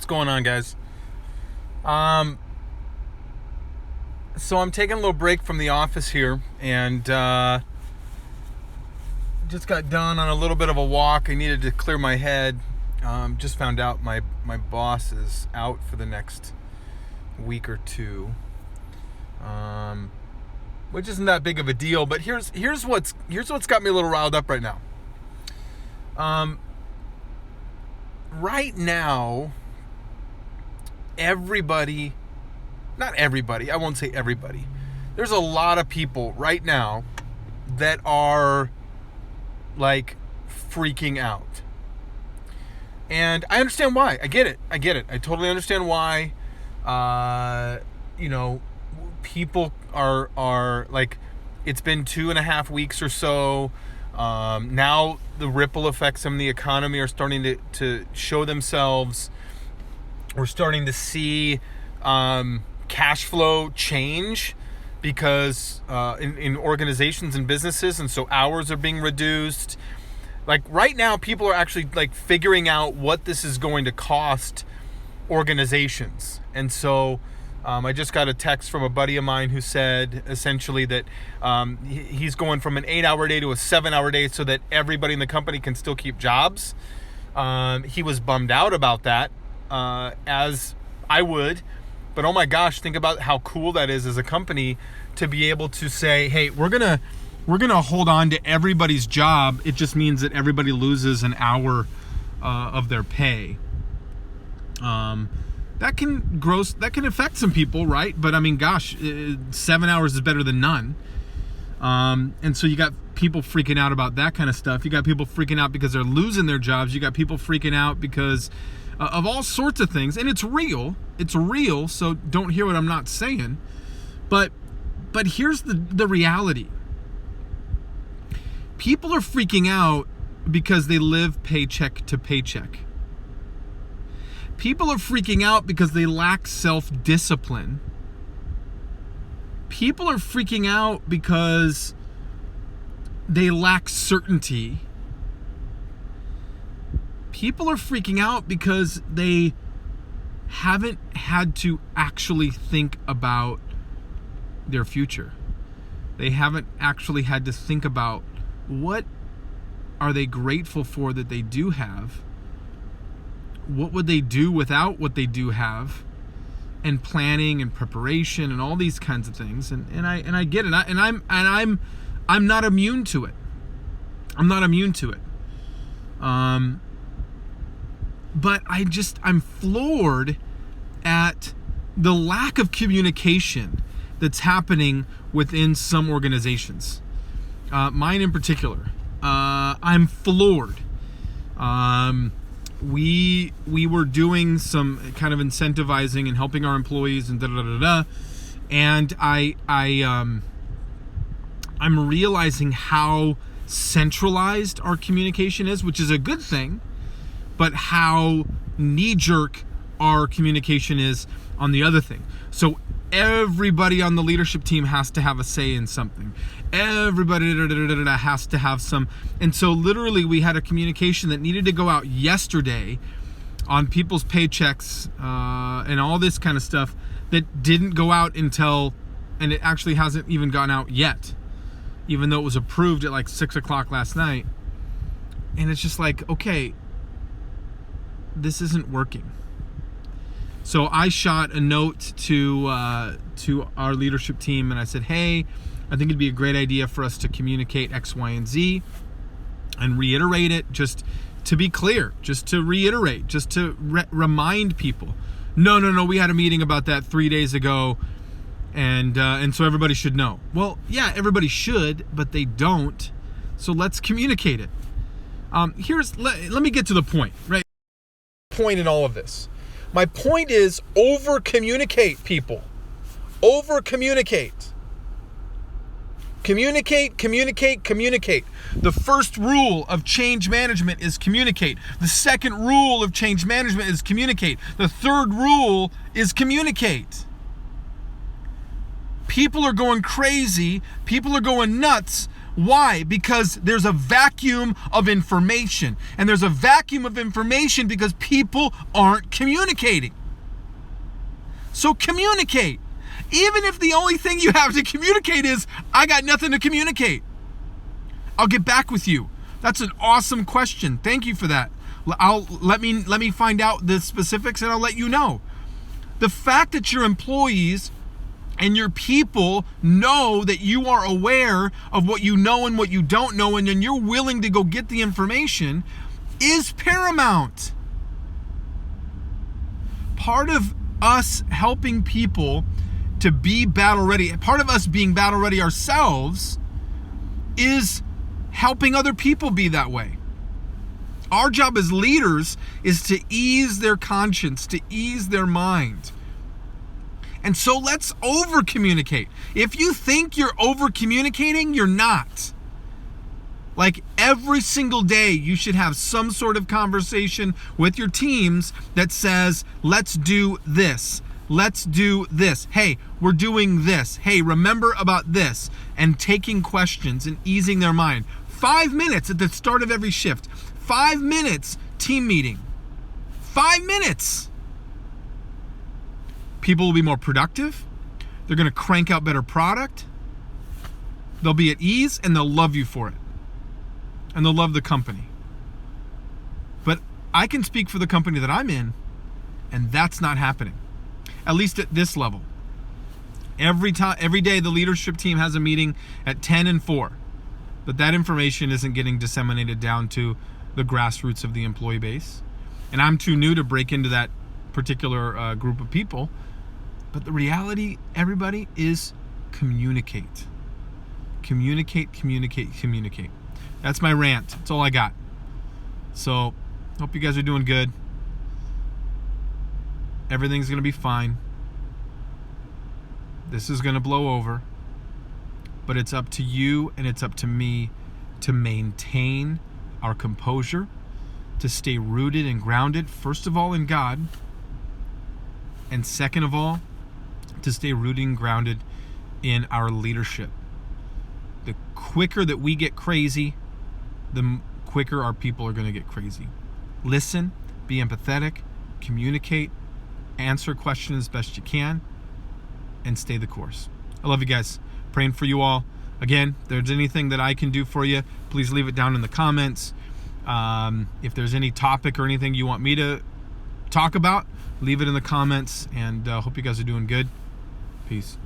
going on, guys? So I'm taking a little break from the office here, and just got done on a little bit of a walk. I needed to clear my head. Just found out my boss is out for the next week or two, which isn't that big of a deal. But here's what's got me a little riled up right now. Right now, not everybody, I won't say everybody, there's a lot of people right now that are like freaking out. And I understand why. I get it. I totally understand why. People are like, it's been 2.5 weeks or so. Now the ripple effects in the economy are starting to show themselves. We're starting to see cash flow change because in organizations and businesses, and so hours are being reduced. Like right now, people are actually like figuring out what this is going to cost organizations. And so I just got a text from a buddy of mine who said essentially that he's going from an 8-hour day to a 7-hour day so that everybody in the company can still keep jobs. He was bummed out about that, as I would. But oh my gosh, think about how cool that is as a company to be able to say, hey, we're gonna hold on to everybody's job. It just means that everybody loses an hour of their pay. That can affect some people, right? But I mean, gosh, 7 hours is better than none. And so you got people freaking out about that kind of stuff. You got people freaking out because they're losing their jobs. You got people freaking out because of all sorts of things. And it's real. So don't hear what I'm not saying. But here's the reality. People are freaking out because they live paycheck to paycheck. People are freaking out because they lack self-discipline. People are freaking out because they lack certainty. People are freaking out because they haven't had to actually think about their future. They haven't actually had to think about what are they grateful for that they do have. What would they do without what they do have, and planning and preparation and all these kinds of things. And I get it. I'm not immune to it. But I'm floored at the lack of communication that's happening within some organizations. Mine in particular. I'm floored. We were doing some kind of incentivizing and helping our employees and and I'm realizing how centralized our communication is, which is a good thing, but how knee-jerk our communication is on the other thing. So everybody on the leadership team has to have a say in something. Everybody has to have some. And so literally we had a communication that needed to go out yesterday on people's paychecks and all this kind of stuff that didn't go out until, and it actually hasn't even gone out yet, even though it was approved at like 6 o'clock last night. And it's just like, okay, this isn't working. So I shot a note to our leadership team, and I said, hey, I think it'd be a great idea for us to communicate X, Y, and Z and reiterate it, just to be clear, just to reiterate, just to remind people. No, we had a meeting about that 3 days ago, and so everybody should know. Well, yeah, everybody should, but they don't. So let's communicate it. Let me get to the point, right? Point in all of this. My point is over-communicate, people. Over-communicate. Communicate. The first rule of change management is communicate. The second rule of change management is communicate. The third rule is communicate. People are going crazy. People are going nuts Why? Because there's a vacuum of information. And there's a vacuum of information because people aren't communicating. So communicate. Even if the only thing you have to communicate is, I got nothing to communicate. I'll get back with you. That's an awesome question. Thank you for that. Let me find out the specifics and I'll let you know. The fact that your employees and your people know that you are aware of what you know and what you don't know, and then you're willing to go get the information, is paramount. Part of us helping people to be battle ready, part of us being battle ready ourselves, is helping other people be that way. Our job as leaders is to ease their conscience, to ease their mind. And so let's over communicate. If you think you're over communicating, you're not. Like every single day, you should have some sort of conversation with your teams that says, let's do this. Let's do this. Hey, we're doing this. Hey, remember about this. And taking questions and easing their mind. 5 minutes at the start of every shift. 5 minutes team meeting. 5 minutes. People will be more productive. They're going to crank out better product. They'll be at ease and they'll love you for it. And they'll love the company. But I can speak for the company that I'm in, and that's not happening. At least at this level. Every day the leadership team has a meeting at 10 and 4. But that information isn't getting disseminated down to the grassroots of the employee base. And I'm too new to break into that particular group of people. But the reality, everybody, is communicate. Communicate, communicate, communicate. That's my rant. That's all I got. So, hope you guys are doing good. Everything's going to be fine. This is going to blow over. But it's up to you and it's up to me to maintain our composure, to stay rooted and grounded, first of all, in God. And second of all, to stay rooted and grounded in our leadership. The quicker that we get crazy, the quicker our people are going to get crazy. Listen, be empathetic, communicate, answer questions as best you can, and stay the course. I love you guys. Praying for you all. Again, if there's anything that I can do for you, please leave it down in the comments. If there's any topic or anything you want me to talk about, leave it in the comments, and hope you guys are doing good. Peace.